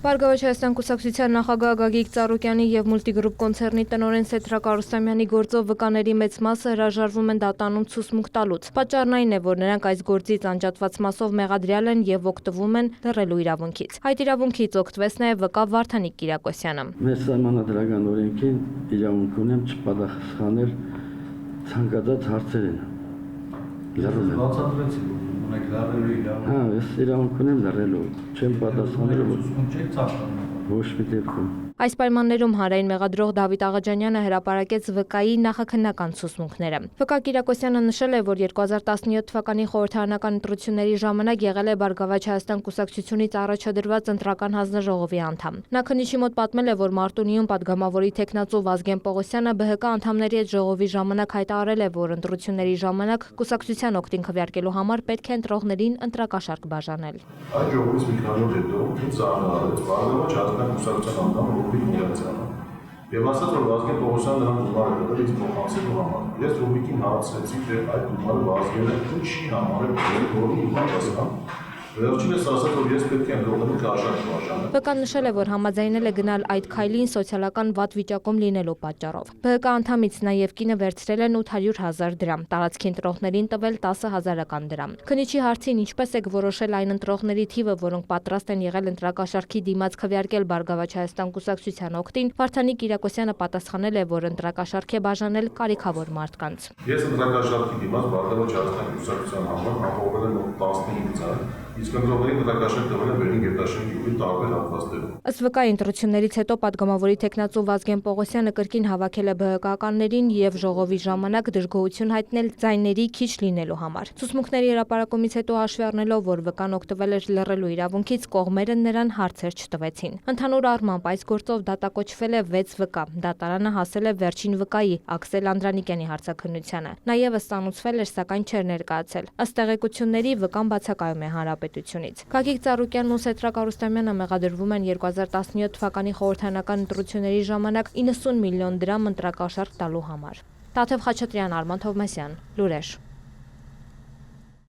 Բարգավաճ Հայաստան կուսակցության նախագահ Գագիկ Ծառուկյանի և Մուլտիգրուպ կոնցեռնի տնօրեն Սեդրակ Արուստամյանի գործով վկաների մեծ մասը հրաժարվում են դատանում ցուցմունք տալուց։ Պատճառն այն է, որ նրանք այս գործից անջատված մասով մեղադրյալ են և օգտվում են լռելու իրավունքից։ Այդ իրավունքից օգտվեց նաև վկա Վարդանիկ Կիրակոսյանը։ Մեր սահմանադրական օրենքին իրավունք ունեմ չպատասխանել ցանկացած հարցերին։ Լռում եմ։ Բացատրեցի, որ ունեք լռելու իրավունք։ Հա, ես իրավունք ունեմ լռելու, չեմ պատասխանելու ոչ մի դեպքում։ Այս պայմաններում հանրային մեղադրող Դավիթ Աղաջանյանը հրապարակեց վկայի նախաքննական ցուցմունքները։ Վկա Կիրակոսյանը նշել է, որ 2017 թվականի խորհրդարանական ընտրությունների ժամանակ եղել է Բարգավաճ Հայաստան կուսակցությունից առաջադրված ընտրական հանձնաժողովի անդամ։ Նա քննիչի մոտ պատմել է, որ Մարտունիում պատգամավորի թեկնածու Վազգեն Պողոսյանը ԲՀԿ անդամների հետ ժողովի ժամանակ հայտարարել է, որ ընտրությունների ժամանակ կուսակցության օգտին քվեարկելու համար պետք է ընտրողներին ընտրակաշարք բաժանել։ Այդ ժողովից մի քանի օր հետո ինձ ծանոթացրեց Բարգավաճ Հայաստան կուսակցության անդամ Ռուբիկ Միրացյանը եւ ասաց, որ Վազգեն Պողոսյանը նրան գումար է տվել ինձ փոխանցելու համար։ Ես Ռուբիկին հարցրեցի, թե այդ գումարը Վազգենը ինչի համար է տվել, որի պատասխան։ Վերջինս ասաց, որ ես պետք է ընտրողների քաշարք բաժանել։ ԲՀԿ-ն նշել է, որ համաձայնել է գնալ այդ քայլին սոցիալական վատ վիճակում լինելու պատճառով։ ԲՀԿ անդամից նաև կինը վերցրել են 800,000 դրամ, տարածքի ընտրողներին տվել 10,000 դրամ։ Քննիչի հարցին ինչպես եք որոշել այն ընտրողների թիվը, որոնք պատրաստ են եղել ընտրակաշարքի դիմաց քվեարկել Բարգավաճ Հայաստան կուսակցության օգտին, Վարդանիկ Կիրակոսյանը պատասխանել է, որ ընտրակաշարք է բաժանել կարիքավոր մարդկանց։ Ես ընտրակաշարքի դիմաց Բարգավաճ Հայաստան կուսակցության համար ապահովել եմ 15 ցան, իսկ ընտրողների ընտրակաշարք տվել են Բերին Գետաշեն գյուղի տարբեր հատվածներում։ Ըստ վկայի ընտրություններից հետո պատգամավորի թեկնածու Վազգեն Պողոսյանը կրկին հավաքել է ԲՀԿ-ականներին և ժողովի ժամանակ դժգոհություն հայտնել ձայների քիչ լինելու համար։ Ցուցմունքների հրապարակումից հետո հաշվի առնելով, որ վկան օգտվել էր լռելու իրավունքից, կողմերը նրան հարցեր չտվեցին։ Ընդհանուր առմամբ այս գործով դատակոչվել է 6 վկա։ Դատարանը հասել է վերջին վկայի Աքսել Անդրանիկյանի հարցաքննությանը։ Նա ստանուցվել էր, սակայն չէր ներկայացել։ Ըստ տեղեկությունների վկան բացակայում է հանրապետությունից։ Գագիկ Ծառուկյանն ու Սեդրակ Արուստամյանը մեղադրվում են 2017 թվականի խորհրդարանական ընտրությունների ժամանակ 90 միլիոն դրամ ընտրակաշարք տալու համար։ Տաթև Խաչատրյան, Արման Թովմասյան, Լուրեր։